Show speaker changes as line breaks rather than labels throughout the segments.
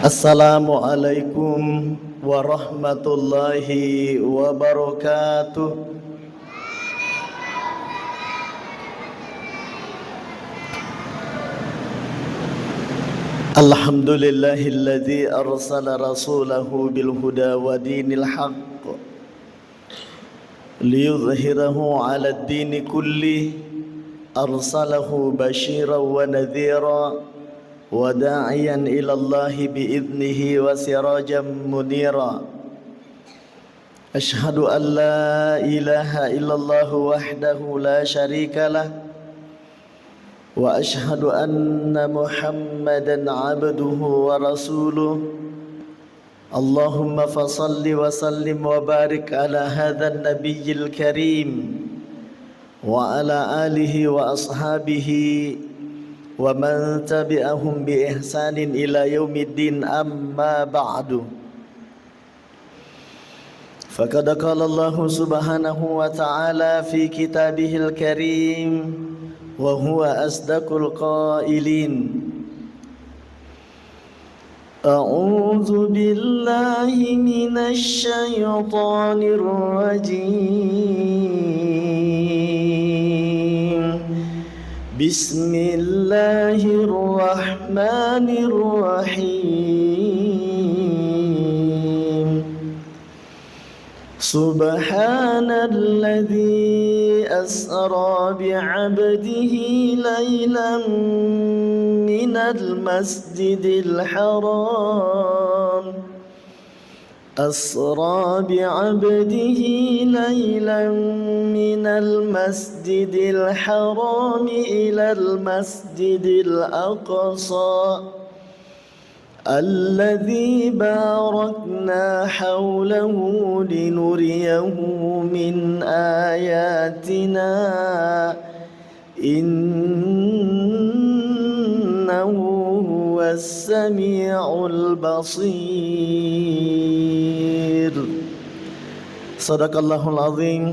Assalamualaikum warahmatullahi wabarakatuh. Alhamdulillahilladzi arsala rasulahu bil huda wa dinil haqq liyudhhirahu 'alad dini kulli arsalahu basyiran wa nadhira وداعيا إلى الله بإذنه وسراجا منيرا أشهد أن لا إله إلا الله وحده لا شريك له وأشهد أن محمدا عبده ورسوله اللهم فصل وسلم وبارك على هذا النبي الكريم وعلى آله وأصحابه ومن تبعهم بإحسان إلى يوم الدين أما بعد فقد قال الله سبحانه وتعالى في كتابه الكريم وهو أصدق القائلين أعوذ بالله من الشيطان الرجيم بسم الله الرحمن الرحيم سبحان الذي أسرى بعبده ليلا من المسجد الحرام أسرى بعبده ليلا من المسجد الحرام إلى المسجد الأقصى الذي باركنا حوله لنريه من آياتنا إنه هو السميع البصير صدق الله العظيم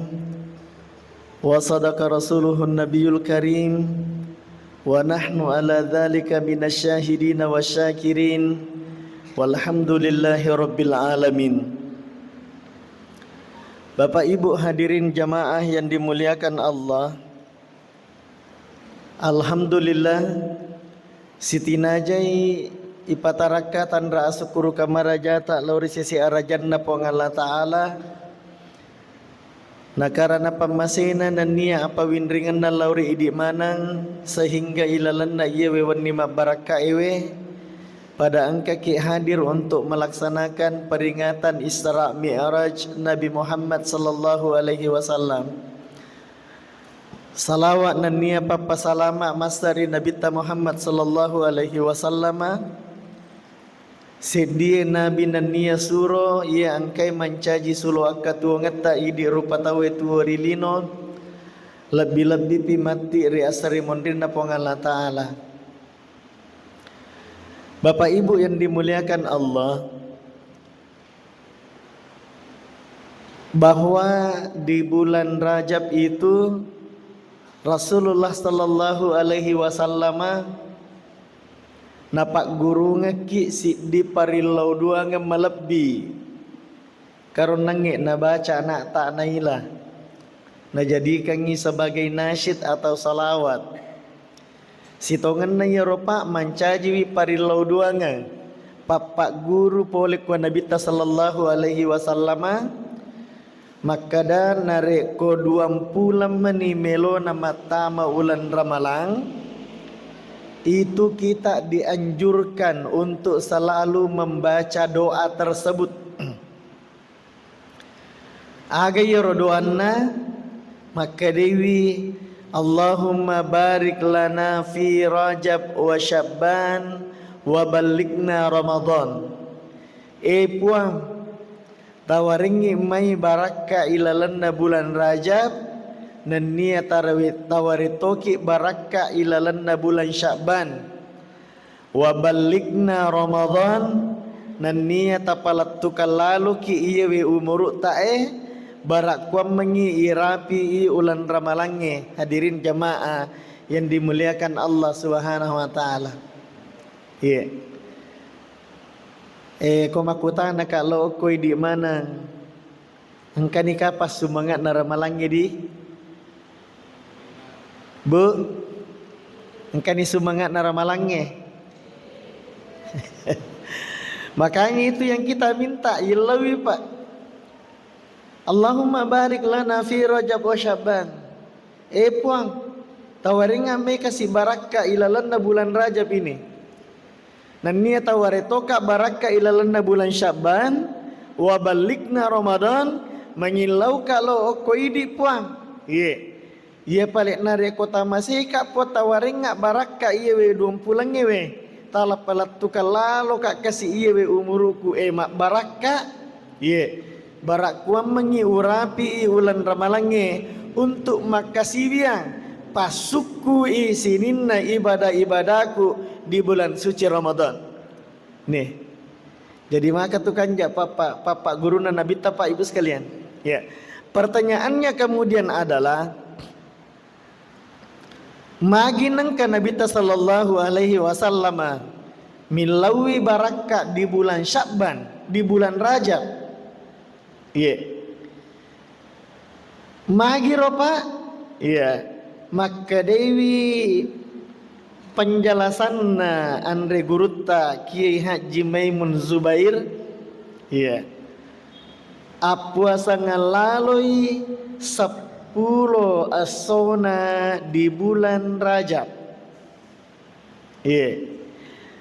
وصدق رسوله النبي الكريم ونحن على ذلك من الشاهدين والشاكرين والحمد لله رب العالمين. Bapak Ibu hadirin jamaah yang dimuliakan Allah, alhamdulillah Siti Najai ipataraka tanra asukuru kamaraja tak lauri sisi arajanna pongalla ta'ala nakarana pamasena dan nia apa windringan na lauri idi manang sehingga ilalanna iya wewanni mabaraka ewe pada angka ki hadir untuk melaksanakan peringatan Isra Mi'raj Nabi Muhammad sallallahu alaihi wasallam. Salawat dan nia papa salama masdari Nabi Muhammad sallallahu alaihi wasallam sedia Nabi dan nia suro ia angkai mancaji sulu akatu ngata idi rupa tawe tuori lino lebih-lebih pimati ri asari mondrina pongalla ta'ala. Bapak Ibu yang dimuliakan Allah, bahwa di bulan Rajab itu Rasulullah sallallahu alaihi wasallam napak guru ngeki si di parilau dua ngemalebi karun nange na baca nak tak nailah na jadikan ni sebagai nasyid atau salawat sitongan na Eropa mancaji wi parilau dua nge papak guru polik wa Nabi sallallahu alaihi wasallam maka dan narek ko 20 meni melo nama tama ulan Ramalang itu kita dianjurkan untuk selalu membaca doa tersebut. Aga yoro doanna maka dewi Allahumma barik lana fi Rajab wa Syabban wa balikna Ramadan. Puang tawaringi mai baraka ilalanna bulan Rajab dan nia tawaritoki baraka ilalanna bulan Sya'ban wa balikna Ramadan dan nia tapalattuka lalu ki iyewe umuru ta'e barak kuam mengi irapi i ulan ramalange. Hadirin jamaah yang dimuliakan Allah Subhanahu wa taala. Iya. Ko makutana kalau koi di mana engkani kapas sumangat naramalangi di Bu engkani sumangat naramalangi. Makanya itu yang kita minta ilawi Pak. Allahumma barik lana fi Rajab wa Syaban. Puang tawaringa me kasih baraka ilalanna bulan Rajab ini. Dan niat tawaretoka baraka ilalanna bulan Syaban wa balikna Ramadan mengilau kalau koidi puang. Iya paling nare kota masih kak po tawaringa baraka iya we 20 we. Tala palat tukal lalu kak kasih iya we umuruku mak baraka. Barakku mengi urapi ulan ramalange untuk makasih biang pasuku isininna ibadah-ibadahku di bulan suci Ramadan. Nih. Jadi maka tuh kan Papa guru Nabi Pak Ibu sekalian. Pertanyaannya kemudian adalah maginang ka Nabi sallallahu alaihi wasallam milawi baraka di bulan Sya'ban, di bulan Rajab. Magi ropa? Maka dewi penjelasan Andre Gurutta Kiai Haji Maimun Zubair apuasa ngalalui 10 asona di bulan Rajab.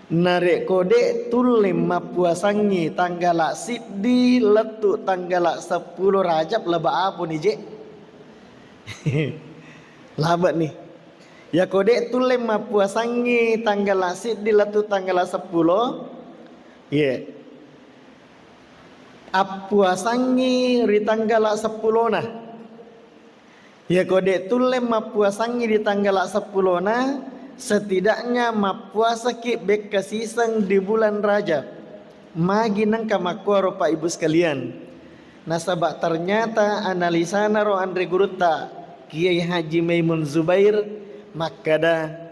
Narek kode tulim mapuasangi tanggal siddi letu tanggal 10 Rajab laba apa nih je? Labat nih. Ya kode tulim mapuasangi tanggal siddi letu tanggal 10. Apuasangi ri tanggal 10 nah. Ya kode tulim mapuasangi di tanggal 10 nah. Setidaknya mapuasa ki bek kasisang di bulan Rajab. Magi nang kamakuaro Pak Ibu sekalian. Nasabak ternyata analisa naro Andre Gurutta Kiai Haji Maimun Zubair makada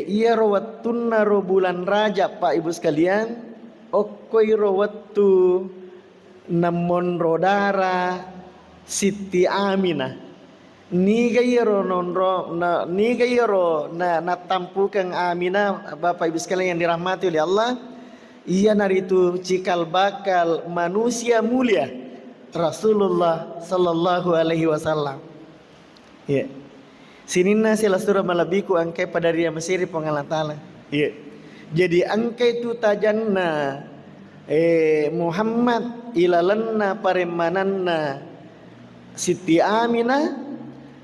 iya rawatun naro bulan Rajab Pak Ibu sekalian. Okoi rawatu namon rodara Siti Aminah. Ni gayero nonro ni gayero na tampukan Aminah Bapak Ibu sekalian yang dirahmati oleh Allah. Ia naritu cikal bakal manusia mulia Rasulullah sallallahu alaihi wasallam. Sinina sila surah malabiku angkai pada ria Mesiri pengalat ta'ala. Jadi angkai tu tajanna Muhammad ilalanna paremananna Siti Aminah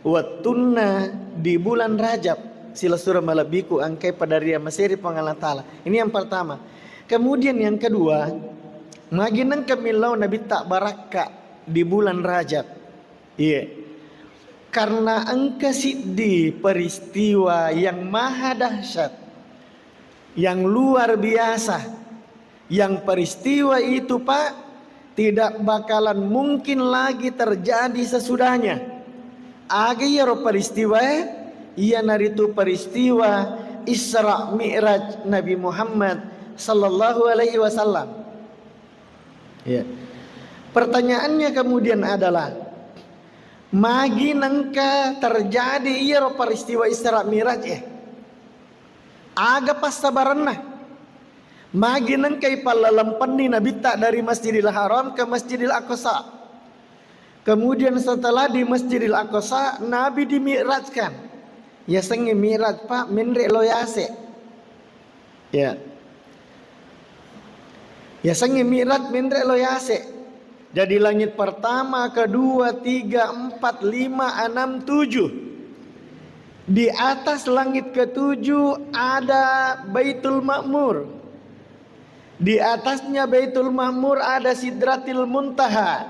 watunna di bulan Rajab sila surah malabiku angkai pada ria Mesiri pengalat ta'ala. Ini yang pertama. Kemudian yang kedua, maginang kamilau Nabi tak baraka di bulan Rajab. Karena angka siddi peristiwa yang maha dahsyat, yang luar biasa, yang peristiwa itu Pak tidak bakalan mungkin lagi terjadi sesudahnya. Agayaro peristiwa ia naritu peristiwa Isra Mi'raj Nabi Muhammad sallallahu alaihi wasallam. Pertanyaannya kemudian adalah magi nangka terjadi iaro peristiwa Isra Mi'raj aga pas sabaranna magi nangka ipalalampanni Nabi tak dari Masjidil Haram ke Masjidil Aqsa. Kemudian setelah di Masjidil Aqsa Nabi dimi'rajkan. Ya sengi mi'raj Pak menrek loyase. Ya sengi mi'raj menrek loyase. Jadi langit pertama, kedua, 3, 4, 5, 6, 7. Di atas langit ke-7 ada Baitul Ma'mur. Di atasnya Baitul Ma'mur ada Sidratil Muntaha.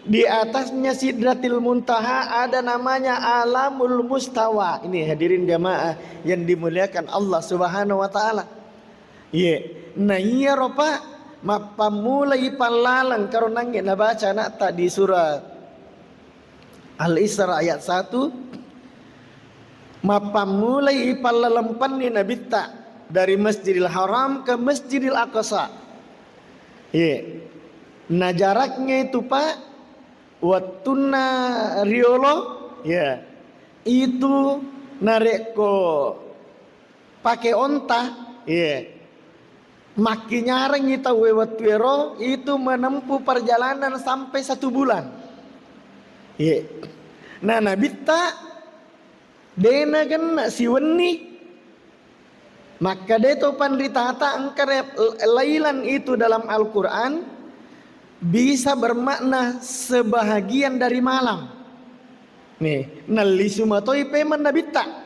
Di atasnya Sidratil Muntaha ada namanya Alamul Mustawa. Ini hadirin jamaah yang dimuliakan Allah Subhanahu wa taala. Nah iya ropa mapamulai palalang karena nangit na baca nak tak di surah Al-Isra ayat 1. Mapamulai palalampan ni Nabi tak dari Masjidil Haram ke Masjidil Aqsa. Nah jaraknya itu Pak, wattuna riolo itu narik ko pakai onta, makin nyareng kita wewatuero itu menempuh perjalanan sampai 1 bulan. Nah nabita dena kan si weni, maka deto pandritata angkare lailan itu dalam Al-Quran bisa bermakna sebahagian dari malam. Nih, nali sumatoi peman nabita.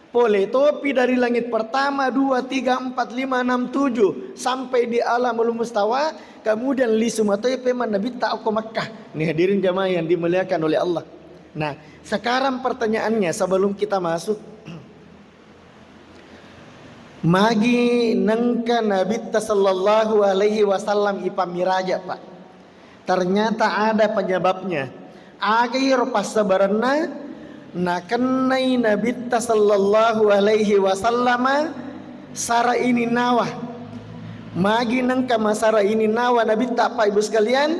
Pole topi dari langit pertama 2, 3, 4, 5, 6, 7 sampai di alamul mustawa, kemudian li sumatoi peman nabita aku Makkah. Nih hadirin jamaah yang dimuliakan oleh Allah. Nah, sekarang pertanyaannya sebelum kita masuk, magi nengka nabita sallallahu alaihi wasallam ipamiraja Pak. Ternyata ada penyebabnya. Akhir pas sebarana nakenai nabita sallallahu alaihi wasallam sara ini nawa. Magi nengka masara ini nawa nabita Pak Ibu sekalian.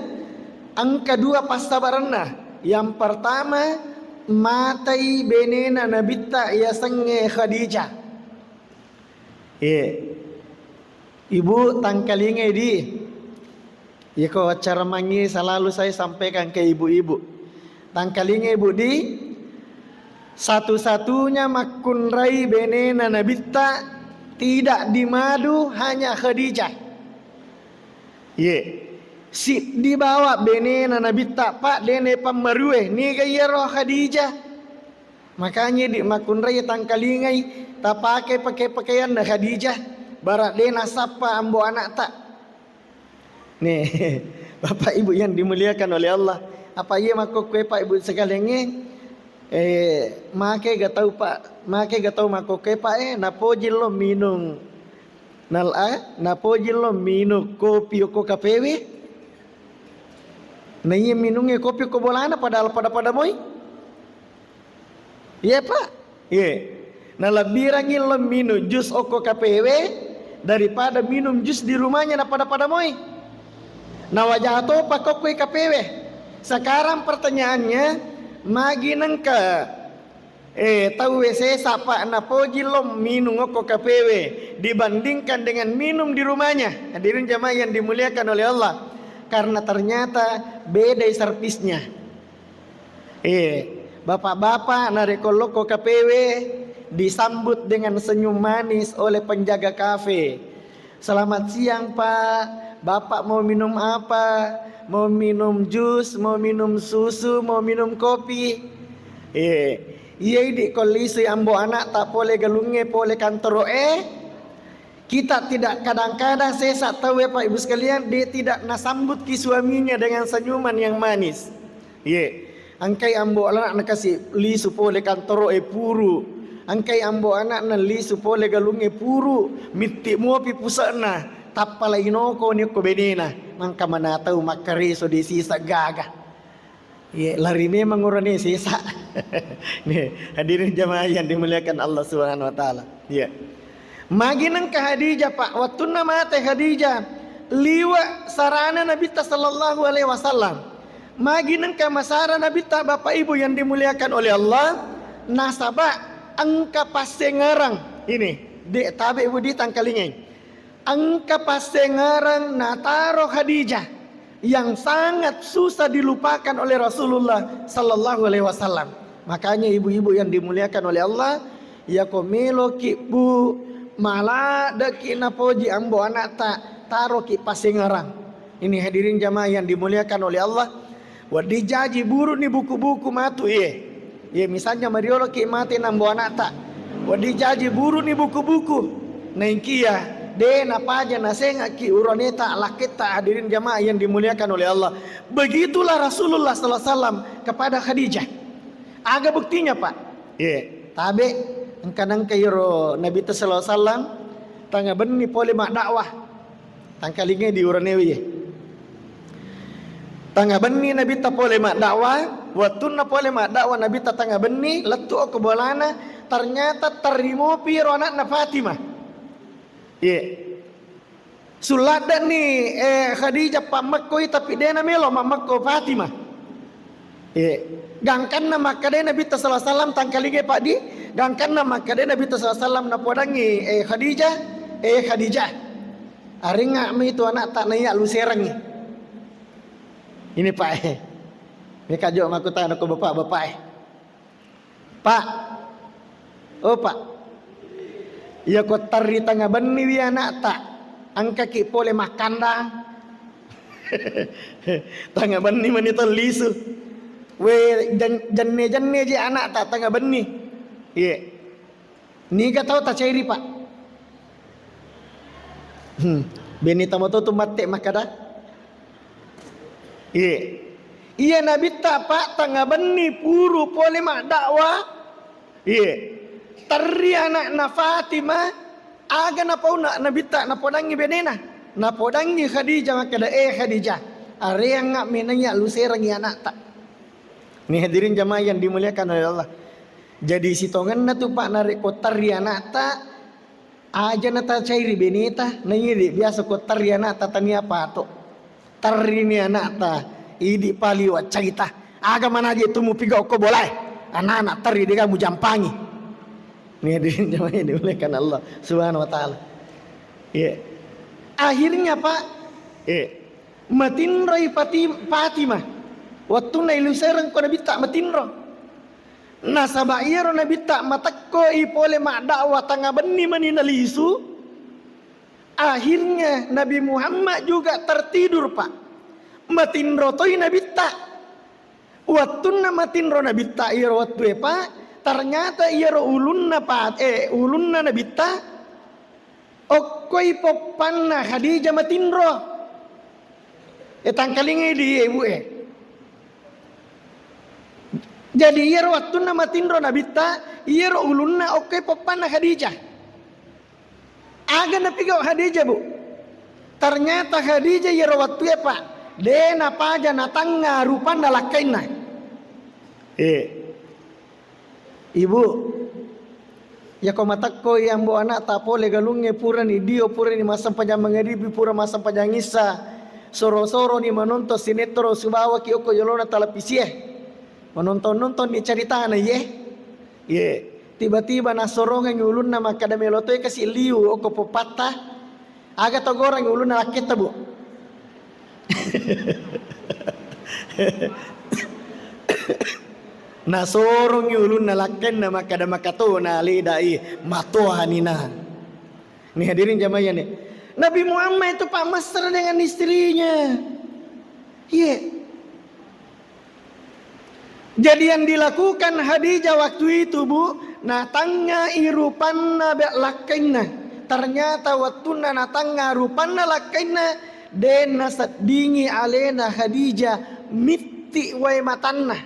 Angka 2 pas sebarana. Yang pertama matai benena nabita ya senge Khadijah. Ibu tangkalinge di. Ya kok cara mangi selalu saya sampaikan ke ibu-ibu. Tangkalinge ibu di. Satu-satunya makun rai benena nabita tidak dimadu hanya Khadijah. Si dibawa benena nabita Pak dene pamarue ni gaya roh Khadijah. Makanya di makun rai tangkalingai tak pakai pakaian dah Khadijah. Barat dena sapa ambo anak tak. Nih, Bapak Ibu yang dimuliakan oleh Allah. Apa ia makok kue Pak Ibu sekalian make gak tahu Pak, make gak tahu makok kue Pak napojil lo minum napojil lo minum kopi ko kapewe. Nah iya minumnya kopi ko bolana padahal pada moy. Iya Pak. Nah lebih rangin lo minum jus oko KPW daripada minum jus di rumahnya na pada moy. Nah wajah atau pakok kue KPW. Sekarang pertanyaannya, magi nengka tahu WC sapa na poji lo minum oko KPW dibandingkan dengan minum di rumahnya. Hadirin jamaah yang dimuliakan oleh Allah. Karena ternyata beda servisnya. Bapak-bapak narekoloko KPW disambut dengan senyum manis oleh penjaga kafe. Selamat siang Pak, Bapak mau minum apa? Mau minum jus, mau minum susu, mau minum kopi? Iya di kolisi ambo anak tak boleh galunge boleh kantoro kita tidak kadang-kadang saya tahu ya Pak Ibu sekalian, dia tidak nasambut ki suaminya dengan senyuman yang manis. Angkai ambo anak nak kasih li supole kantoro puru. Angkai ambo anak na li supole galunge puru. Miti muapi pusana. Tapala inoko ni ko benena. Mangka mana tahu makari so di sisa gagah. Lari memang orang ni sisa. Nih hadirin jamaah yang dimuliakan Allah Subhanahu wa taala. Magi nang ka Khadijah Pak, waktu nama teh Khadijah liwa sarana Nabi sallallahu alaihi wasallam. Magi nang ka masara Nabi ta Bapak Ibu yang dimuliakan oleh Allah, nasaba angka pasengarang ini di tabe Ibu di tangkalingin. Angka pasengarang nataro Khadijah yang sangat susah dilupakan oleh Rasulullah sallallahu alaihi wasallam. Makanya ibu-ibu yang dimuliakan oleh Allah, ya komelo ki bu malah daki napoji ambo anak tak taro ki pasengarang. Ini hadirin jamaah yang dimuliakan oleh Allah. Wadi jaji buru ni buku-buku matu misalnya mariolo ki mati ambo anak tak. Wadi jaji buru ni buku-buku. Nengkia de napaja nasenga ki uroneta laketa hadirin jamaah yang dimuliakan oleh Allah. Begitulah Rasulullah sallallahu alaihi wasallam kepada Khadijah. Aga buktinya Pak. Tabe engkanang kayro Nabi sallallahu alaihi wasallam tanga benni pole mak dakwah tangkalinge di uranewi tanga benni Nabi ta pole mak dakwah watunna pole mak dakwah Nabi ta tanga benni letu ke bolana ternyata terimo piro anakna Fatimah Iya. Sulada ni Khadijah pamakoi tapi dia na melo mamakko Fatimah. Iya. Gangkan na makade Nabi sallallahu alaihi wasallam tangkalige pak di. Gangkan na makade Nabi sallallahu alaihi wasallam na podangi Khadijah. Aringa mi itu anak tak naya lu serang. Ini pak Ini kajo aku tanya ke bapak. Pak. Oh pak. Ya ko tari tanga bani wi anak tak. Angka ki pole makanda. Tanga bani manito lisu. We janne je anak tak tanga bani. Iya. Ni ka tahu tak cairi pak. Beni tamoto tu mate makada. Iya Nabi tak pak tanga bani puru pole mak dakwah. Iya. Tari anak na Fatimah aga na pauna Nabi tak na podangi benena. Na podangi Khadijah makada Khadijah. Are yang ngak menanya lu serangi anak tak. Ni hadirin jamaah yang dimuliakan oleh Allah. Jadi si tongan na tu pak narik kotar ya anak tak aja na ta cairi benita nangi biasa kotar ya anak tak tani apa to. Tari ni anak tak idi pali wa cerita. Aga mana aja tu mu piga ko boleh. Anak-anak tari dia kamu jampangi. Ni hadirin jamaah yang dimuliakan Allah Subhanahu wa taala. Ya. Akhirnya pak matinroi Fatimah. Waktu na iluserang ko Nabi tak matinro. Nasaba iro Nabi tak matakko ipole mak dakwah tanga beni manina lisu. Akhirnya Nabi Muhammad juga tertidur pak. Matinro toy Nabi tak. Waktu na matinro Nabi tak iro waktu pak. Ternyata iro ulunna pak ulunna Nabi tak. Okoi popanna Khadijah matinro. Tangkalingi di ibu Jadi iro waktu nama tinro nabita iro ulunna oke popana Khadijah. Aga napigo Khadijah bu. Ternyata Khadijah iro waktu pak. Dena paja natanga rupan dalakaina. Ibu. Ya kau matakko yang bu anak tapole galungnya pura ni dio pura ni masam panjang mengeribi pura masam panjang isa. Soro-soro ni menonton sinetron subawa ki oko yolona talapisieh. Menonton ni cerita na tiba-tiba nasorongan ulun na makada melotoy kasi liu o popata aga togorang ulun na lakita bu. Nasorong ulun na laken na makada makato na lidai matohanina. Ni hadirin jamaah ni. Nabi Muhammad itu pak mesra dengan istrinya. Jadi yang dilakukan Khadijah waktu itu bu, natanga irupanna lakaina. Ternyata waktu natanga rupanna lakaina, dena sadingi alena Khadijah mitti wai matanna.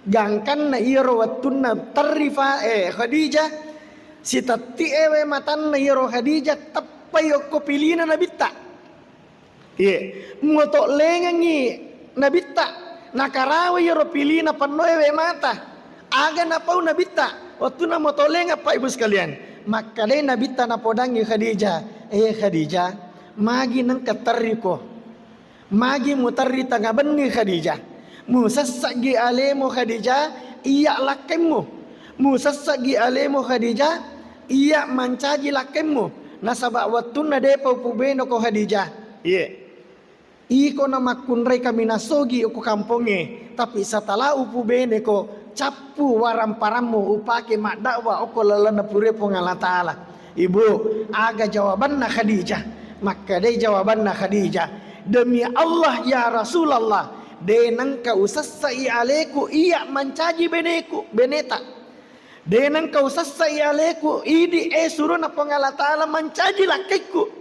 Gangkan na iro waktu tarifa Khadijah, si tati wai matanna iro Khadijah tapai oko pilina nabita. Ngotok lengangi nabita. Nakarawa yoro pilina panoewe mata. Aga na pau nabita. Waktu na motolenga pak ibu sekalian. Maka deh nabita na podangi Khadijah. Khadijah. Magi nang katariko. Magi mutarri tanga beni Khadijah. Musasagi alemo Khadijah. Iya lakemu. Musasagi alemo Khadijah. Iya mancaji lakemu. Nasabak waktu na depa upubeno ko Khadijah. Iko na makunray kami nasogi uko kamponge. Tapi setelah upu bene ko capu waram paramu upake makdakwa uko lalana pure Allah Ta'ala. Ibu aga jawaban na Khadijah. Maka deh jawaban na Khadijah. Demi Allah ya Rasulullah. Denang ka usassai aleku iya mancaji beneku beneta. Denang ka usassai aleku idi suruh na Allah Ta'ala mancaji lakiku.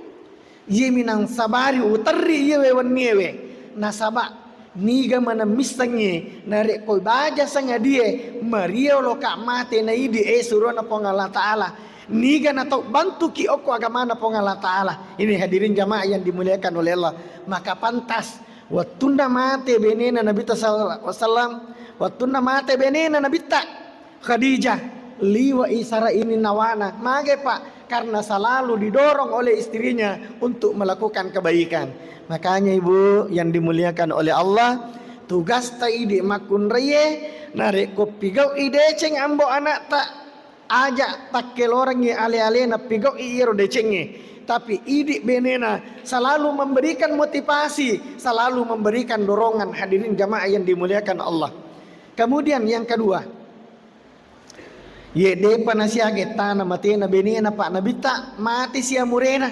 Ye minang sabari utari yewe waniewe nasaba niga mana mistangi narek koi baja sanga die maria lo kak mate na idi suruh na Allah Ta'ala niga na tau bantu ki oko agama na Allah Ta'ala. Ini hadirin jamaah yang dimuliakan oleh Allah. Maka pantas waktu na mate benena Nabi sallallahu alaihi wasallam waktu na mate benena Nabi Khadijah liwa isara ini nawana mage pak karena selalu didorong oleh istrinya untuk melakukan kebaikan. Makanya ibu yang dimuliakan oleh Allah, tugas ta ide makun reye narik kopi gau ide ceng ambo anak tak ajak tak kelorang ye ale-ale na pigau iro de cenge. Tapi idik benena selalu memberikan motivasi, selalu memberikan dorongan. Hadirin jamaah yang dimuliakan Allah. Kemudian yang kedua, ye depa nasiage tanah mati na benena pak nabita mati sia murena.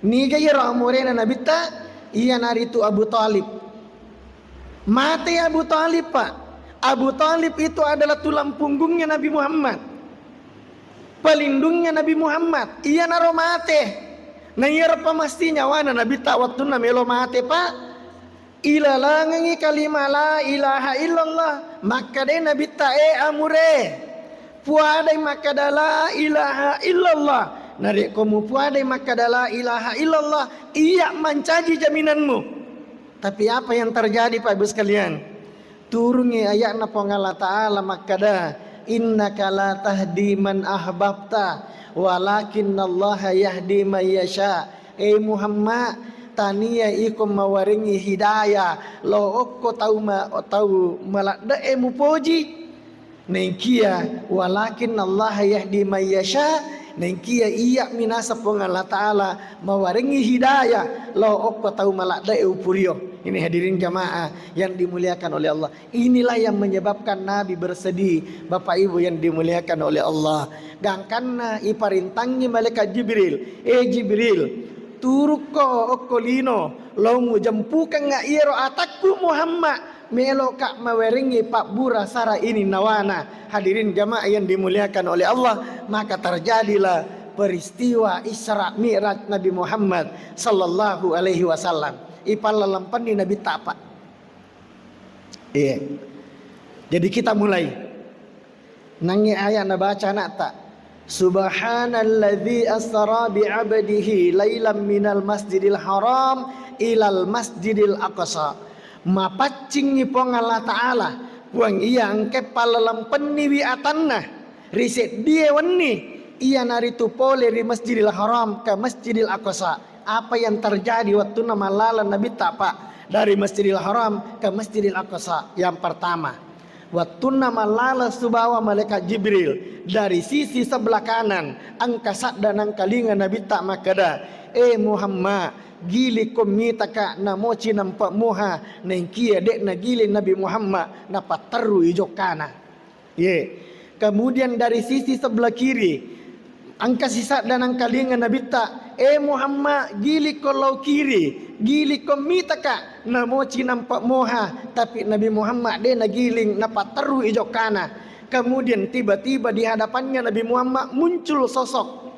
Ni gaya murena nabita iya naritu Abu Talib. Mati Abu Talib pak. Abu Talib itu adalah tulang punggungnya Nabi Muhammad, pelindungnya Nabi Muhammad. Iya naro mate. Na iya pamastinya wana Nabi tak waktu na melo mate pak. Ilalangangi kalimah la ilaha illallah. Maka deh Nabi tak amure. Puadai maka la ilaha illallah. Narik kamu puadai maka la ilaha illallah. Iya mencaji jaminanmu. Tapi apa yang terjadi Pak Ibu sekalian? Turungi ayat na Allah Ta'ala maka dah. Innaka la tahdi man ahbabta walakinallaha yahdi man yasha. Muhammad tania ikum mawaringi hidayah lo okko tahu malak da mu poji nengkia walakinallaha yahdi man yasha. Nengkia iya minasa pong Allah Ta'ala mawaringi hidayah lo okko tahu malak da upurio. Ini hadirin jamaah yang dimuliakan oleh Allah. Inilah yang menyebabkan Nabi bersedih. Bapak Ibu yang dimuliakan oleh Allah. Gangkanna iparintangi malaikat Jibril. Jibril, turuk ko okolino. Lomu jampukan nga iro atakku Muhammad. Melo kak maweringi pak bura sara ini nawana. Hadirin jamaah yang dimuliakan oleh Allah. Maka terjadilah peristiwa Isra Mi'raj Nabi Muhammad sallallahu alaihi wasallam. Ipal lampan di Nabi Tapa. Jadi kita mulai. Nangi ayat na baca nak tak. Subhanalladzi asra bi'abdihi lailam minal masjidil haram ilal masjidil aqsa. Mapacing ni pong Allah Ta'ala. Puang iya angke palalampan ni wiatanna. Riset dia wani. Iya naritu pole di masjidil haram ke masjidil aqsa. Apa yang terjadi waktu nama lala Nabi Tapa dari Masjidil Haram ke Masjidil Aqsa? Yang pertama, waktu nama lala subawa malaikat Jibril dari sisi sebelah kanan angkasat dan angkalingan Nabi Tak makada. Muhammad gili komitaka na mochi nampak moha nengkia dek na gili Nabi Muhammad na pataru ijokana. Kemudian dari sisi sebelah kiri angkasisat dan angkalingan Nabi Tak. Muhammad gili kalau kiri, gili komitaka na mochi nampak moha, tapi Nabi Muhammad dia na giling na pataru ijok kana. Kemudian tiba-tiba di hadapannya Nabi Muhammad muncul sosok.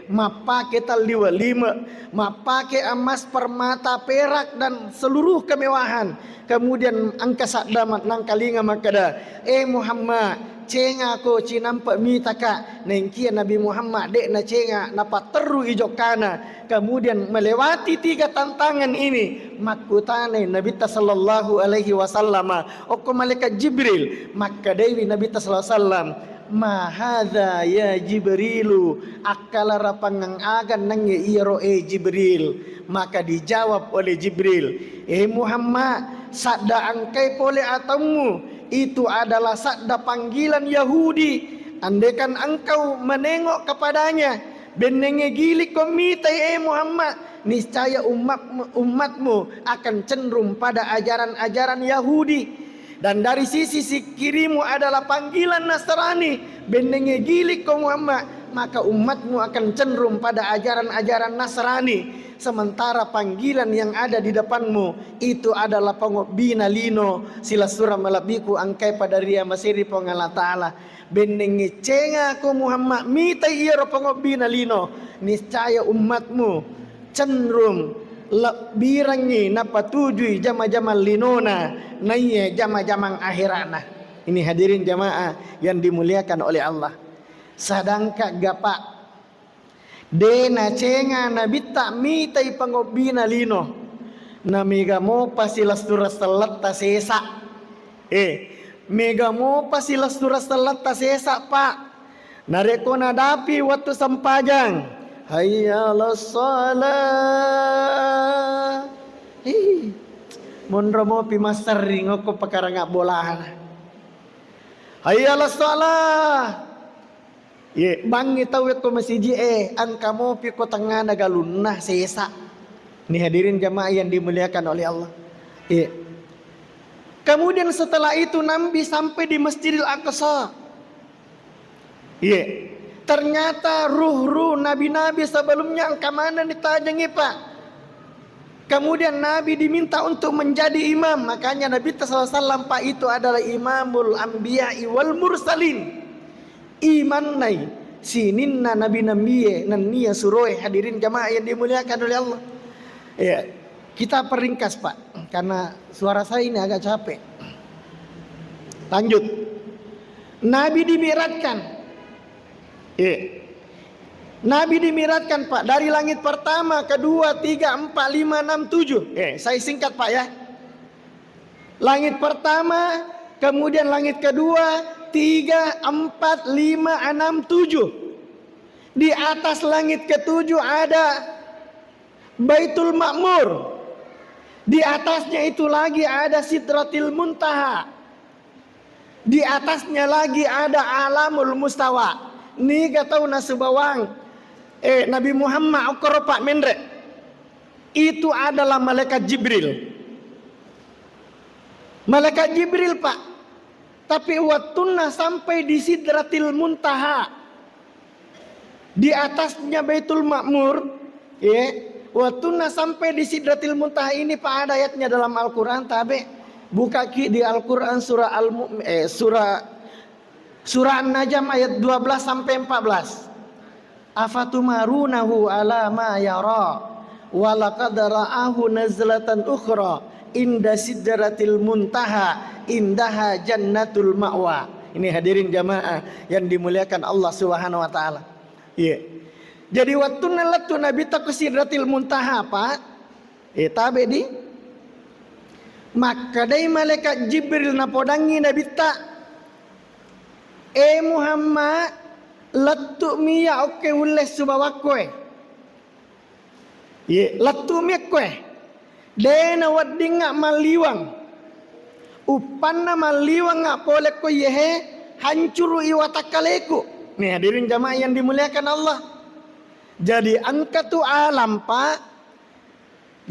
Mapake taliwa lima, mapake emas, permata, perak dan seluruh kemewahan. Kemudian angkasa damat nang kalinga makada. Muhammad cenga ko cinampak mitaka nengkia Nabi Muhammad dek na cenga napa teru ijokana. Kemudian melewati tiga tantangan ini makutane Nabi sallallahu alaihi wasallam okko malaikat Jibril maka dewi Nabi sallallahu alaihi wasallam ma hadza ya Jibrilu akala rapangang agan nange iro Jibril. Maka dijawab oleh Jibril, Muhammad sadda angkai pole atamu itu adalah sabda panggilan Yahudi. Andaikan engkau menengok kepadanya benenge gilik komite Muhammad, niscaya umatmu akan cenderung pada ajaran-ajaran Yahudi. Dan dari sisi kirimu adalah panggilan Nasrani, benenge gilik ko Muhammad, maka umatmu akan cenderung pada ajaran-ajaran Nasrani. Sementara panggilan yang ada di depanmu itu adalah pengobina lino sila surah malabiku angkai pada ria masiri pong Allah Ta'ala benenge cenga ko Muhammad mita iro pengobina lino niscaya umatmu cenderung birangi napatujui jama-jama linona naiye jama-jamang akhirana. Ini hadirin jamaah yang dimuliakan oleh Allah. Sadangka gapak dena cenga Nabi tak mitai pangobina lino namiga mo pasilas turas salat ta sesa mega mo pasilas turas salat ta sesa pak Nareko nadapi waktu sempajang. Hayya 'alas shalah. Mon romo pi master ngoko perkara ngak bolahan. Hayya 'alas shalah. Ye bangi tahu ko masiji angka mo pi ko tengah nagalunah sesa. Nih hadirin jamaah yang dimuliakan oleh Allah. Ye. Kemudian setelah itu Nabi sampai di Masjidil Aqsa. Ye. Ternyata ruh-ruh nabi-nabi sebelumnya angka mana ditajangi Pak. Kemudian Nabi diminta untuk menjadi imam. Makanya Nabi SAW Pak itu adalah imamul anbiya'i wal mursalin. Iman nai sininna nabi nabiye nanniya suroy. Hadirin jamaah yang dimuliakan oleh Allah. Ya, kita peringkas Pak, karena suara saya ini agak capek. Lanjut. Nabi dimi'rajkan. Nabi dimi'rajkan Pak dari langit pertama, kedua, 3, 4, 5, 6, 7. Saya singkat Pak ya. Langit pertama, kemudian langit kedua, 3, 4, 5, 6, 7. Di atas langit ketujuh ada Baitul Ma'mur. Di atasnya itu lagi ada Sidratil Muntaha. Di atasnya lagi ada Alamul Mustawa. Ni gatau na subawang Nabi Muhammad ukoro Pak Mendre. Itu adalah malaikat Jibril. Malaikat Jibril Pak. Tapi watunna sampai di Sidratil Muntaha. Di atasnya Baitul Ma'mur. Watunna sampai di Sidratil Muntaha ini Pak, ada ayatnya dalam Al-Quran. Tabe buka di Al-Quran surah Surah An-Najm ayat 12 sampai 14. Afatumarunahu ala ma yara wa laqad ra'ahu nazlatan ukhra inda sidratil muntaha indaha jannatul ma'wa. Ini hadirin jamaah yang dimuliakan Allah Subhanahu wa taala. Jadi waktu nalatu Nabi ta ke sidratil muntaha Pak. Tabe di maka dai malaikat Jibril na podangi Nabi ta Muhammad latu miya oke ules subawakwe. Latu miya kwe. Dena wadinga maliwang. Upanna maliwang ngak pole ko yehe hancuru iwatakaleku. Nih hadirin jamaah yang dimuliakan Allah. Jadi angka tu alam Pak.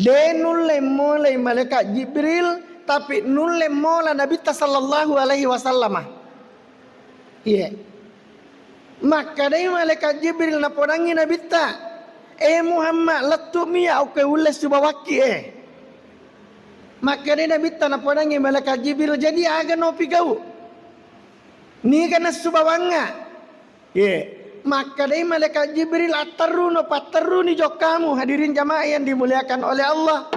Denule mulai malaikat Jibril tapi nulle mola Nabi sallallahu alaihi wasallam. Maka dari malaikat Jibril na podangi Nabi ta Muhammad latu miya oke ules subawaki maka dari Nabi ta na podangi malaikat Jibril jadi aga no pigau ni kana subawanga maka dari malaikat Jibril ataru no pataru ni jokamu. Hadirin jamaah yang dimuliakan oleh Allah.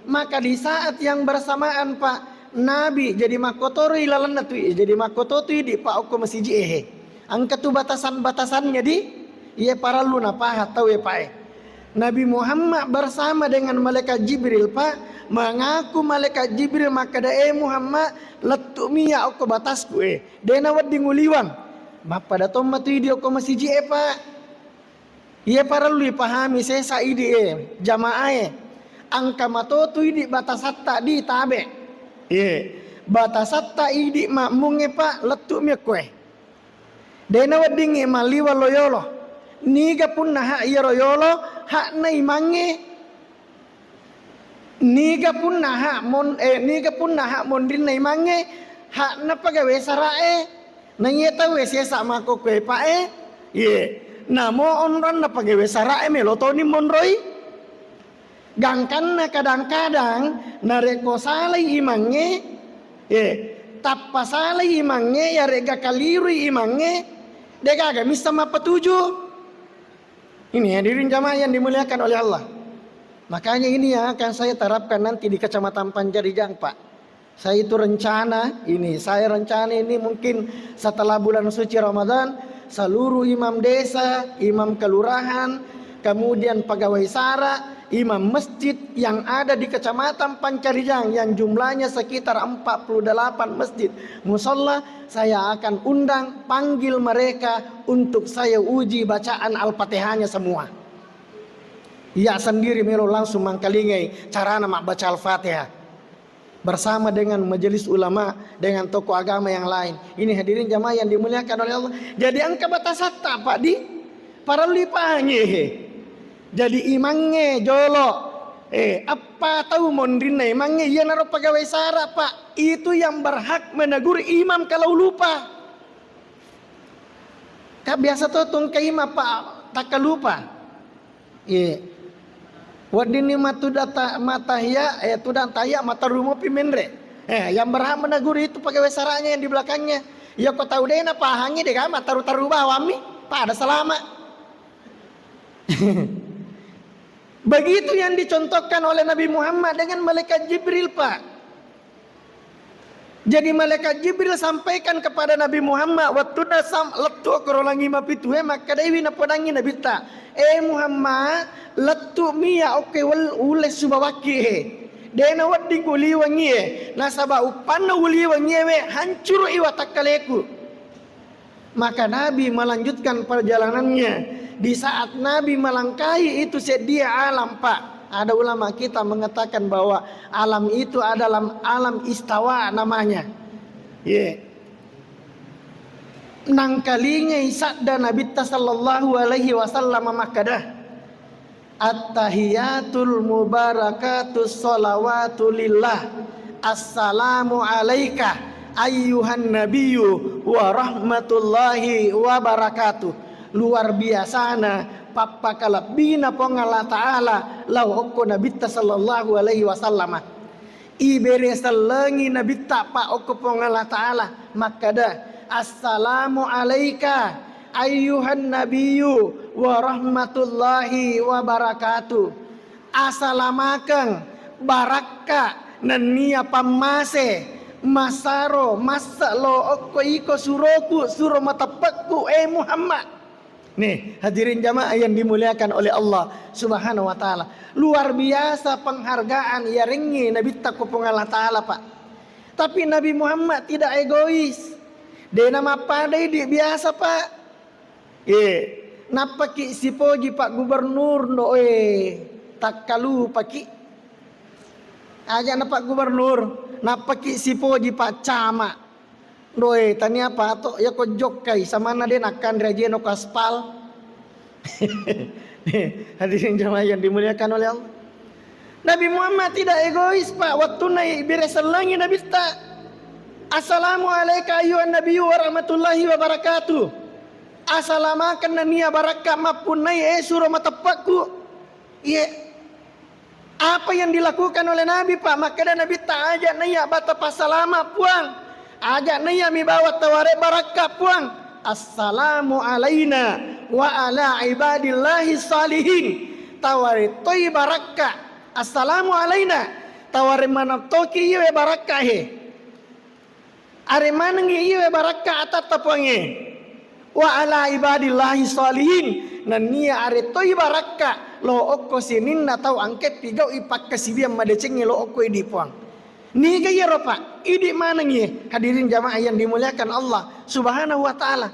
Maka di saat yang bersamaan Pak Nabi jadi makotoru ilalan tu jadi makoto tu di Pak Oko masiji angkat tu batasan-batasannya di para luna Pak tahu Pak Nabi Muhammad bersama dengan malaikat Jibril Pak mengaku malaikat Jibril maka da Muhammad letu miya Oko batasku dena wad dinguliwang pada tomma tu di Oko masiji Pak para lu dipahami saya saidi jamaah angka mato tu di batasatta di tabe batasat ta idi makmunge Pak letu mi kue. Dena wadinge maliwa loyolo. Niga pun naha iya royolo hak na imange. Niga pun naha mondrin na imange hak na pagawe sarae. Nanyeta we sesa mako kue Pak namo onron na pagawe sarae melotoni monroi. Gangkan na kadang-kadang nareko salai imangnya tappa salai imangnya ya rega kaliru imangnya dega agak sama petujuh. Ini hadirin jamaah yang dimuliakan oleh Allah. Makanya ini yang akan saya terapkan nanti di Kecamatan Panjarijang Pak. Saya itu rencana ini mungkin setelah bulan suci Ramadan seluruh imam desa, imam kelurahan, kemudian pegawai sara imam masjid yang ada di Kecamatan Pancarijang yang jumlahnya sekitar 48 masjid musola, saya akan undang, panggil mereka untuk saya uji bacaan Al-Fatihahnya semua. Ia sendiri melo langsung mangkalingai cara nama baca Al-Fatihah bersama dengan majelis ulama, dengan tokoh agama yang lain. Ini hadirin jamaah yang dimuliakan oleh Allah. Jadi angka batas hatta Pak di para lipange. Jadi imangnya jolo. Apa tahu mondrina imangnya ia naruh pegawai sara Pak. Itu yang berhak menegur imam kalau lupa. Kak biasa tuh tungkai imam Pak tak lupa. Wadini matudata matahya tudan taya mata rumo pimendre. Yang berhak menegur itu pegawai saranya yang di belakangnya. Ya kau tahu deh apa hangi deh kan taru-taru bawami. Pak ada selama. Begitu yang dicontohkan oleh Nabi Muhammad dengan malaikat Jibril Pak. Jadi malaikat Jibril sampaikan kepada Nabi Muhammad waktu dasam letu korolangi mapituhe maka dewi napodangi Nabi ta. Muhammad letu miya oke wal ules subawaki dena waddi kuli wangie nasaba upanna uli wangie we hancur iwatakaleku. Maka Nabi melanjutkan perjalanannya. Di saat Nabi melangkahi itu sedia alam Pak. Ada ulama kita mengatakan bahwa alam itu adalah alam istawa namanya. Nangkalinya isabda Nabi sallallahu alaihi wasallam makadah. At-tahiyatul mubarakatus sholawatu lillah. Assalamu alaika ayyuhan nabiyyu wa rahmatullahi wa barakatuh. Luar biasa na papa kalabina pongala ta'ala lau okko nabita sallallahu alaihi wasallam ibere salengi nabita pa okko pongala ta'ala makada assalamu alaika ayyuhan nabiyyu wa rahmatullahi wa barakatuh. Assalamakan baraka nania pamase masaro masalo okko iko suroku suro matapakku Muhammad. Nih hadirin jamaah yang dimuliakan oleh Allah subhanahu wa ta'ala. Luar biasa penghargaan ya ringi Nabi takupung Allah ta'ala Pak. Tapi Nabi Muhammad tidak egois. Dia nama padai dia biasa Pak. Napa ki si poji Pak Gubernur no tak kalu paki. Aja napa Gubernur. Napa ki si poji Pak Camat. Doe tani apa atau ya kau jokai sama nade akan rajin kaspal. Hadirin jamaah yang dimuliakan oleh Allah. Nabi Muhammad tidak egois Pak. Waktu naik beresalangi Nabi ta. Assalamu alayka ayyuhan nabiyyu wa rahmatullahi wa barakatuh. Assalamualaikum nania barakah mapun naik suruh matapakku. Apa yang dilakukan oleh Nabi Pak? Maka Nabi tak ajak naya bata pasalama puang. Ajak naya mi bawa taware barakah puang. Assalamu alaina wa ala ibadillahi salihin. Taware toy barakah. Assalamu alaina. Taware mana toki iwe barakah he. Are mana ngi iwe barakah atat tapuange. Wa ala ibadillahi salihin. Nania are toy barakah. Lo okko sinin na tau angket pigau ipak kasibiam madecengi lo okko idi puang. Ni kaya ropa, idi mana ngi hadirin jamaah yang dimuliakan Allah subhanahu wa ta'ala.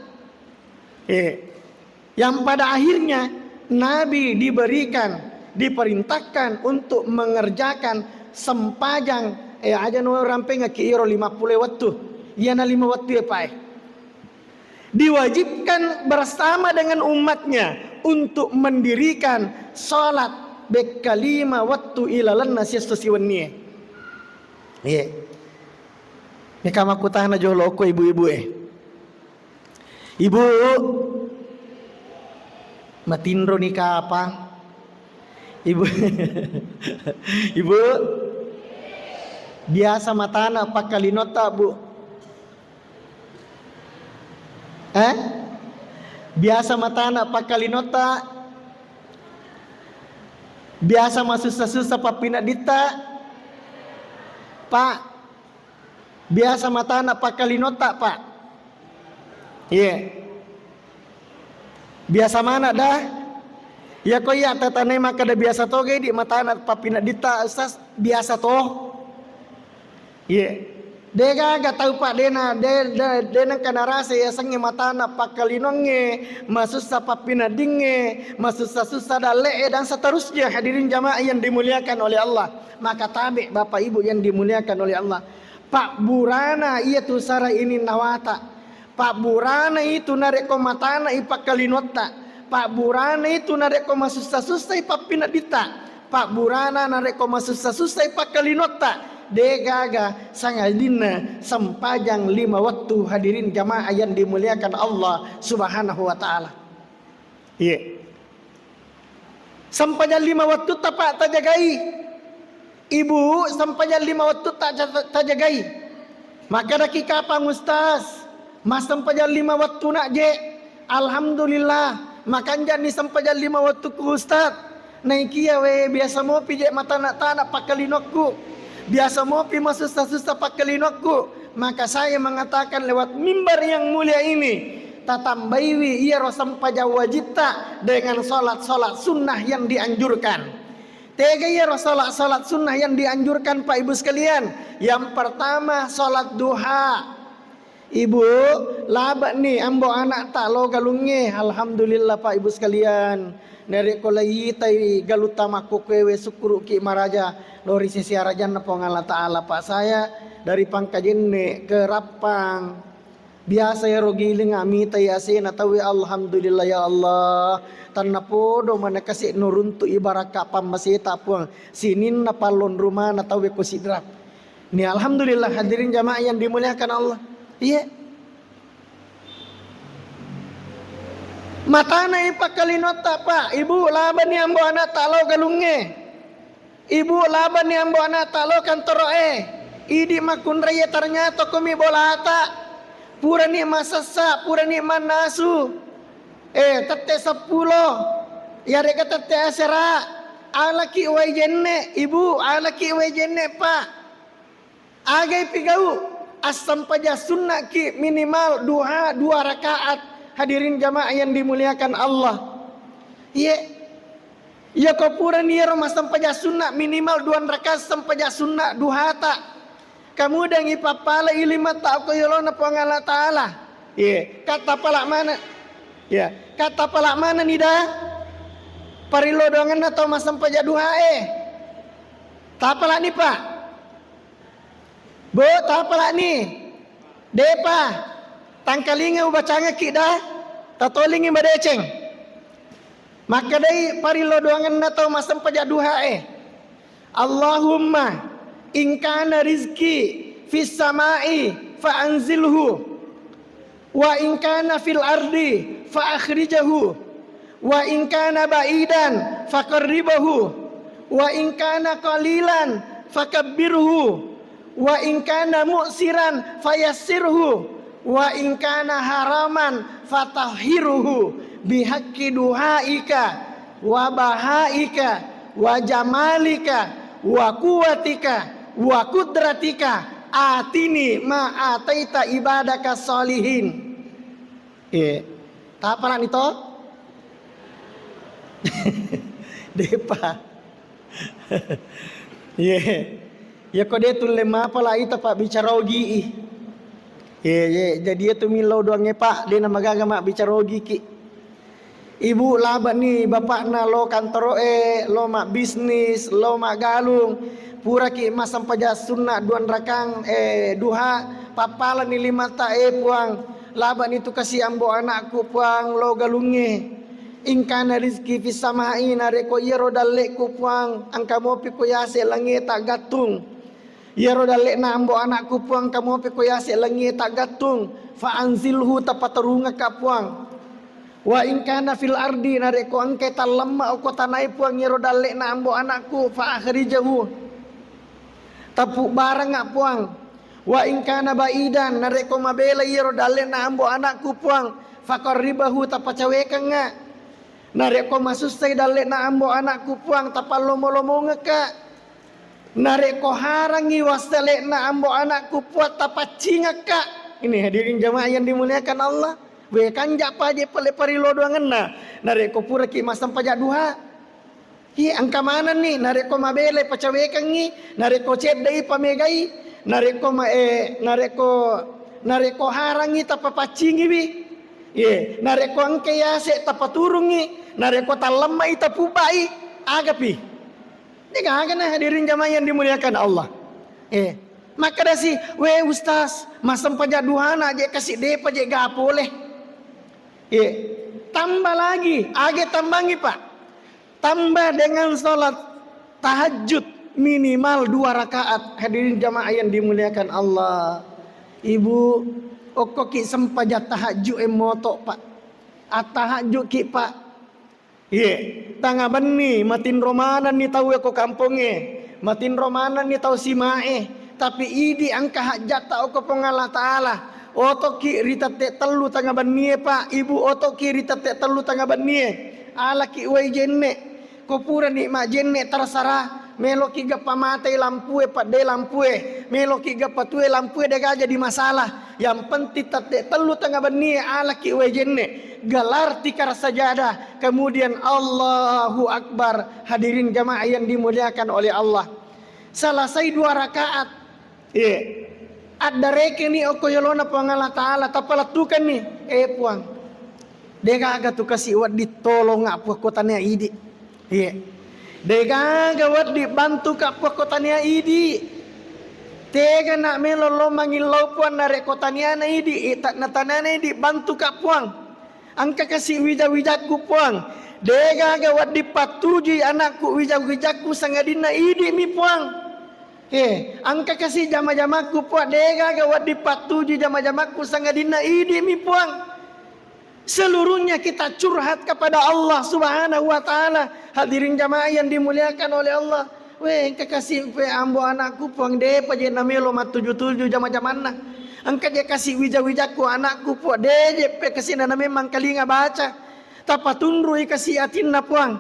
Yang pada akhirnya Nabi diperintahkan untuk mengerjakan sempajang aja no rampeng ki iro 50 waktu. Yana 5 waktu ya Pak. Diwajibkan bersama dengan umatnya untuk mendirikan salat bekalima waktu ilalan nasiastasiwannya. Ini kama kutahan na jolo ko ibu-ibu Ibu matindro ni kapang. Ibu Ibu biasa matana pakalinota Bu. Biasa matana pakalinota. Biasa masusah-susah papina dita. Pak, biasa matana pakalinota Pak. Biasa mana dah? Ya ko ya tatane maka da biasa toge di mata anak papina dita ustaz biasa toh. Ye. Dega ga tahu pak dena dena kana rasa ya sange mata anak pakalinonge masusa papina dinge masusa susah dale dan seterusnya. Hadirin jamaah yang dimuliakan oleh Allah. Maka tabe bapak ibu yang dimuliakan oleh Allah. Pak Burana iya tu sara ini nawata. Pak Burana itu narek ko matana ipak kalinota. Pak Burana itu narek ko masusa-susa ipak pinadita. Pak Burana narek ko masusa-susa ipak kalinota. Degaga sangadina sempajang 5 waktu. Hadirin jamaah yang dimuliakan Allah Subhanahu wa taala. Iya. Sempajang 5 waktu tapak tajagai. Ibu sempajang 5 waktu tak jagai. Maka daki kapang ustaz. Mas sempajang 5 waktu nak je. Alhamdulillah. Makan jani sempajang 5 waktu ku ustaz. Naikia we biasa mo pijak mata nak tanak pakalinokku. Biasa mau pi susah-susah pakalinokku. Maka saya mengatakan lewat mimbar yang mulia ini, tatambaiwi ia rosam paja wajibta dengan solat-solat sunnah yang dianjurkan. Tega ia solat-solat sunnah yang dianjurkan Pak Ibu sekalian. Yang pertama solat duha. Ibu labak nih ambo anak tak lo galungnya. Alhamdulillah Pak Ibu sekalian. Nere kolai tai galutama kokewe sukuru ki maraja lori sisi arajan na Allah taala pak saya dari Pangkajene ke Rapang biasa ya rogiling ami tai asin atawi alhamdulillah ya Allah tanna podo mana kasih nuruntu ibarat kapam masih tak puang sinin na palon rumah na tawi ko sidrap ni alhamdulillah. Hadirin jamaah yang dimuliakan Allah. Iya. Matana ipak kalinota pak. Ibu laban ni ambo anak talo galunge. Ibu laban ni ambo anak talo kantoroe. Idi makun raya ternyata kumi bolata. Pura ni masasa, pura ni manasu. Tete 10. Ya reka tete asera. Alaki uai jenne. Ibu alaki uai jenne pak. Agai pigau. Asam paja sunnah ki minimal 2 rakaat. Hadirin jamaah yang dimuliakan Allah. Iya. Ya kopuran ya rumah sampaja sunnah minimal 2 rakaat sampaja sunnah duha tak. Kamu dan ipapala ilima tak ko yolona pangala taala. Iya. Kata palak mana? Ya. Kata palak mana nih dah? Parilodongan atau mas sampaja duha Tak palak nih pak. Bo tak palak nih. Depa. Tangkalinga ubacanga kita tatolingi badeceng. Maka dari parilodoangan natau masam paja duha Allahumma in kana rizki fis samai fa anzilhu wa in kana fil ardi fa akhrijahu wa in kana ba'idan faqarribahu wa in kana qalilan fakabbirhu wa in kana mu'siran fayassirhu wa in kana haraman fatahhiruhu bihaqqi duhaika wa bahaika wa jamalika wa quwwatika wa qudratika atini ma ataita ibadaka salihin. Tapalan itu depa ya kode tu lema pala ita pak bicara ogi jadi itu milau doangnya pak dia nama gaga mak bicara ki. Ibu laban nih bapak na lo kantor lo mak bisnis lo mak galung pura ki masam paja sunnah 2 rakang duha papala nih 5 ta puang laban itu kasih ambo anakku puang lo galunge ingkana rizki fis samai nareko yero dalekku puang angka mopi ko yase langit tak gatung. Ya rodalek na ambo anakku puang kamu pe koyase lengi tak gatung fa anzilhu tapaterunga ka puang wa in kana fil ardi nareko angke talemma ko tanai puang ya rodalek na ambo anakku fa akhrijahu tapu barang ngak puang wa in kana baidan nareko mabela ya rodalek na ambo anakku puang fa qarribahu tapacaweka ngak nareko masusai dalek na ambo anakku puang tapalomo-lomo ngaka narek ko harangi wastelek na ambo anakku puat tapacingak kak. Ini hadirin jamaah yang dimuliakan Allah. We kanja pa je pale parilo doangan na. Nareko pura ki masam pajak duha. Hi angka mana ni? Nareko mabele pacawekang ni. Nareko cedai pamegai. Nareko harangi tapapacingi bi. Ye, nareko angke yase tapaturungi. Nareko talamma ita pubai. Agapi. Ini agak na hadirin jamaah yang dimuliakan Allah. Maka dasi, we ustaz, masam pajak duhana aja kasih depa aja gak boleh. Tambah lagi, tambangi pak. Tambah dengan sholat tahajud minimal 2 rakaat. Hadirin jamaah yang dimuliakan Allah. Ibu, oko ki sempajak tahajud emoto pak. Tahajud ki pak. Tangga beni matin romanan ni tahu eko kampungnya. Matin romanan ni tahu simae. Tapi idi angka hajat tak oko pengala ta'ala. Oto ki rita te telu tangga benie pak. Ibu oto ki rita te telu tangga benie. Ala ki uai jenne. Kopura ni mak jenne terserah. Melo ki gapa mate lampue pak de lampue. Melo ki gapa tue lampue de gaja di masalah. Yang penting tate telu tangga benie ala ki uai jenne. Gelar tikar sajadah. Kemudian Allahu Akbar. Hadirin jamaah yang dimuliakan oleh Allah. Selesai 2 rakaat. Ada reke ni oko yolona pangala ta'ala tapalatukan ni puang dega aga tu kasih wat ditolong apa kotanya idi dega aga wat dibantu ka apa kotanya idi tega nak melolo mangilau puan nare kotanya na idi tak natanane di bantu ka puang angka kasih wija-wijaku puang dega aga wat dipatuji anakku wija-wijaku sangadina idi mi puang. Angka kasih jama-jamaku puak dega gawat dipatuji jama-jamaku sangadina idi mi puang. Seluruhnya kita curhat kepada Allah Subhanahu wa taala. Hadirin jamaah yang dimuliakan oleh Allah. Angka kasih ambo anakku puang de paje namelo mat 77 jama-jamanna. Angka dia kasih wija-wijaku anakku puak de je pe kasih nana memang kalinga baca. Tapatundrui kasih atinna puang.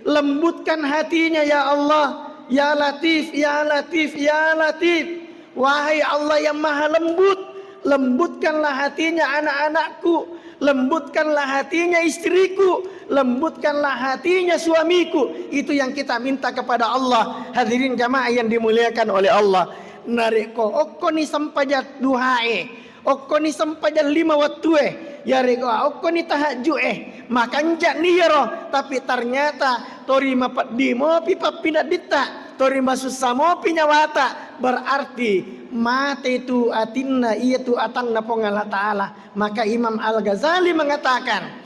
Lembutkan hatinya ya Allah. Ya Latif, Ya Latif, Ya Latif. Wahai Allah yang maha lembut, lembutkanlah hatinya anak-anakku, lembutkanlah hatinya istriku, lembutkanlah hatinya suamiku. Itu yang kita minta kepada Allah. Hadirin jamaah yang dimuliakan oleh Allah. Nareko okko ni sampajat duhae, okko ni sampajat 5 wattue. Ya rego okko ni tahajud makanjak ni yaro. Tapi ternyata torima pat dimo pipa pindah dita torima susamo pinyawata. Berarti mate itu atinna iya tu atanna pongala ta'ala. Maka Imam Al-Ghazali mengatakan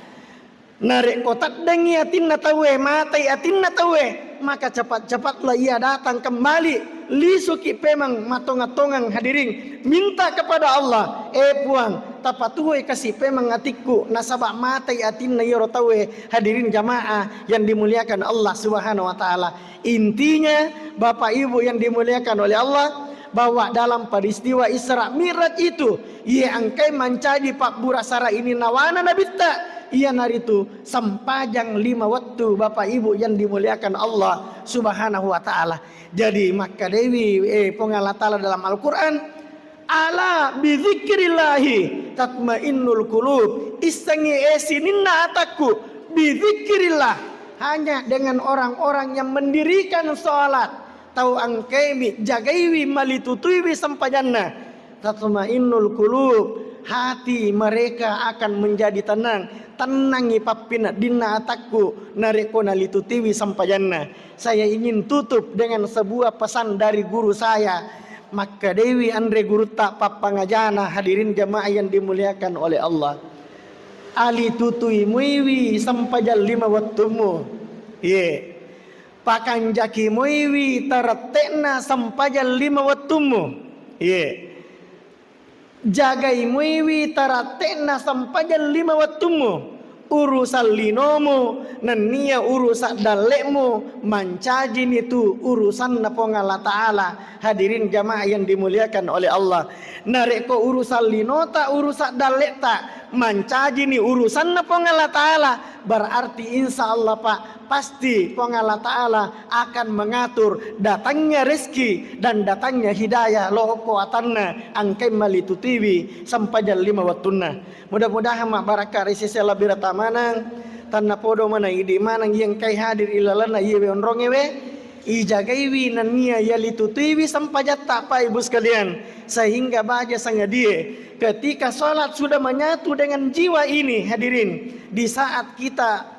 narek kotak dengi atinna tawe mate atinna tawe. Maka cepat-cepatlah ia datang kembali. Lisuki pemang matongatongang hadirin. Minta kepada Allah. Puang tapatuwe kasih pemang atiku nasabak mate atinna yoro tawe. Hadirin jamaah yang dimuliakan Allah Subhanahu wa taala. Intinya Bapak Ibu yang dimuliakan oleh Allah, bahwa dalam peristiwa Isra Mi'raj itu ia angkai mencari pak burasara ini nawana nabita. Ia naritu sampajang 5 waktu Bapak Ibu yang dimuliakan Allah Subhanahu wa taala. Jadi maka dewi pengala taala dalam Al-Qur'an, ala bizikrillahi tatmainnul qulub. Istangi esininna ataku bizikrillah. Hanya dengan orang-orang yang mendirikan salat, tahu angkemi jagaiwi malitutuiwi sampajanna tatmainnul qulub. Hati mereka akan menjadi tenang. Tenangi papina dinna ataku nareko nalitutiwi sampajanna. Saya ingin tutup dengan sebuah pesan dari guru saya, maka Dewi Andre Guru tak papangajana. Hadirin jamaah yang dimuliakan oleh Allah. Ali tutui muiwi sampajal 5 waktumu. Pakanjaki muiwi taratekna sampajal 5 waktumu. Jagai muiwi taratekna sampajal 5 waktumu. Urusan linomu nania urusan dalekmu mancajin itu urusan napongala ta'ala. Hadirin jamaah yang dimuliakan oleh Allah. Nareko urusan linota urusan dalekta mancajin urusan napongala ta'ala. Berarti insya Allah pak pasti Allah Ta'ala akan mengatur datangnya rezeki dan datangnya hidayah loh kuatanna angkai malitu tiwi sampai jam 5 wattuna. Mudah-mudahan mak barakah resisi labira tamanang tanah podo mana idi manang yang kai hadir ilalana yewe onrongewe ijagaiwi nania yalitu tiwi sampai jata Pak Ibu sekalian, sehingga bahagia sangat dia ketika sholat sudah menyatu dengan jiwa ini. Hadirin, di saat kita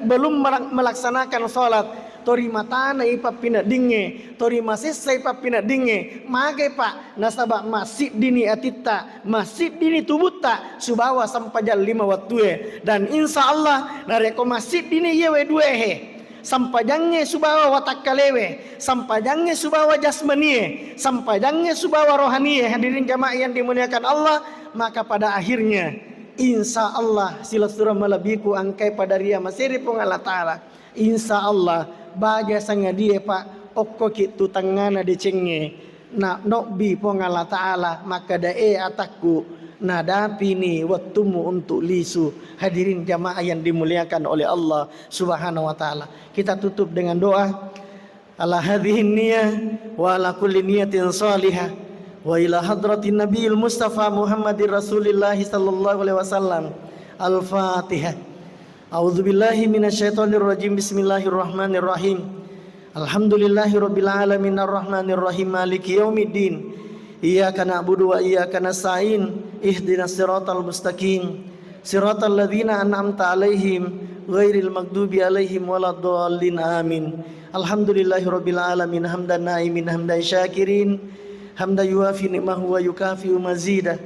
belum melaksanakan sholat, tori matana ipa pina dinge, tori masisa ipa pina dinge, magai Pak nasabak masjid dini atita, masjid dini tubuta subawa sampai jam 5 waktu dan insya Allah nareko masjid dini yewe dua sampajangnya subawa watak kalewe, sampajangnya subawa jasmanie, sampajangnya subawa rohanie. Hadirin jamaah yang dimuliakan Allah, maka pada akhirnya insya Allah silaturahmi melebiku angkai pada ria masiri pun Allah Ta'ala. Insya Allah bahagia sangat dia Pak okko kitu tangana decenge na nokbi pun Allah Ta'ala maka dae atakku nadapi ni waktumu untuk lisu. Hadirin jamaah yang dimuliakan oleh Allah Subhanahu wa taala. Kita tutup dengan doa. Ala hadhihi niyah wa ala kulli niyatin salihah wa ila hadratin nabiyil mustafa Muhammadir Rasulillah sallallahu alaihi wasallam. Al-Fatihah. A'udzubillahi minasyaitonir rajim. Bismillahirrahmanirrahim. Alhamdulillahirabbil alamin arrahmanir rahim maliki yaumiddin. Iyyaka na'budu wa iyyaka nasta'in. Ihdinas siratal mustaqim. Siratal ladzina an'amta 'alaihim ghairil maghdubi 'alaihim waladdallin. Amin. Alhamdulillahirabbil alamin hamdan na'imin hamdan syakirin hamdan yuafi ni'mahu wa yukafi'u mazidah.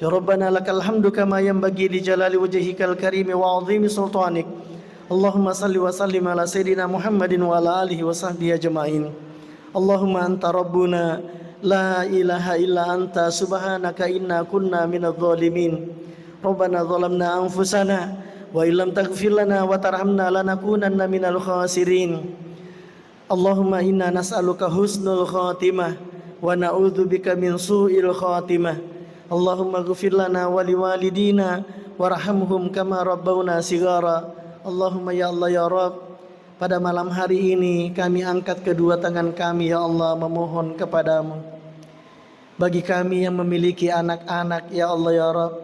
Ya Rabbana lakal hamdu kama yanbaghi li jalali wajhikal karim wa 'azimi sultanik. Allahumma salli wa sallim ala sayidina Muhammadin wa ala alihi wa sahbihi ajma'in. Allahumma anta rabbuna la ilaha illa anta subhanaka inna kunna minadh dhalimin. Rabbana zalamna anfusana wa illam taghfir lana wa tarhamna lanakunanna minal khasirin. Allahumma inna nas'aluka husnul khatimah wa na'udzubika min su'il khatimah. Allahumma ighfir lana wa liwalidina warhamhum kama rabbawna shighara. Allahumma ya Allah ya Rabb, pada malam hari ini kami angkat kedua tangan kami ya Allah memohon kepadamu. Bagi kami yang memiliki anak-anak ya Allah ya Rabb,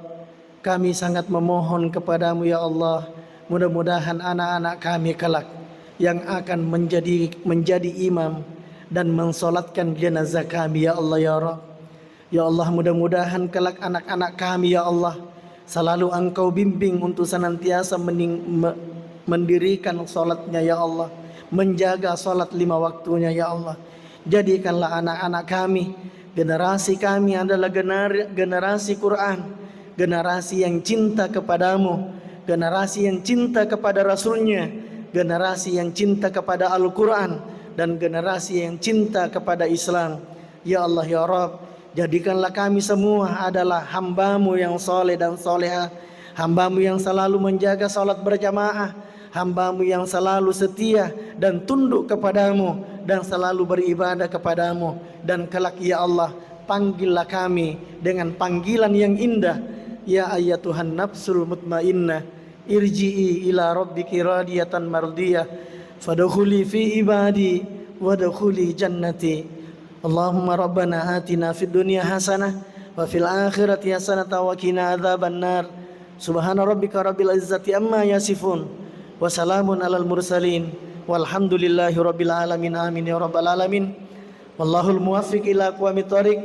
kami sangat memohon kepadamu ya Allah. Mudah-mudahan anak-anak kami kelak yang akan menjadi imam dan mensolatkan jenazah kami ya Allah ya Rabb. Ya Allah, mudah-mudahan kelak anak-anak kami ya Allah selalu Engkau bimbing untuk senantiasa mendirikan solatnya ya Allah, menjaga solat 5 waktunya ya Allah. Jadikanlah anak-anak kami, generasi kami adalah generasi Quran, generasi yang cinta kepadamu, generasi yang cinta kepada Rasulnya, generasi yang cinta kepada Al-Quran, dan generasi yang cinta kepada Islam. Ya Allah ya Rabb, jadikanlah kami semua adalah hambamu yang soleh dan soleha, hambamu yang selalu menjaga salat berjamaah, hambamu yang selalu setia dan tunduk kepadamu dan selalu beribadah kepadamu. Dan kelak ya Allah, panggillah kami dengan panggilan yang indah. Ya ayyatuhan nafsul mutmainnah, irji'i ila rabbiki radiyatan mardiyah, fadkhuli fi ibadi wadkhuli jannati. Allahumma rabbana atina fid dunya hasanah wa fil akhirati hasanah wa qina adzabannar. Subhana rabbika rabbil izzati amma yasifun wa salamun alal mursalin walhamdulillahi rabbil alamin. Amin ya rabbal alamin. Wallahul muwaffiq ila aqwamit thoriq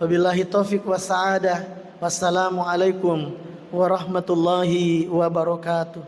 wabillahi taufiq was sa'adah. Wassalamu alaikum warahmatullahi wabarakatuh.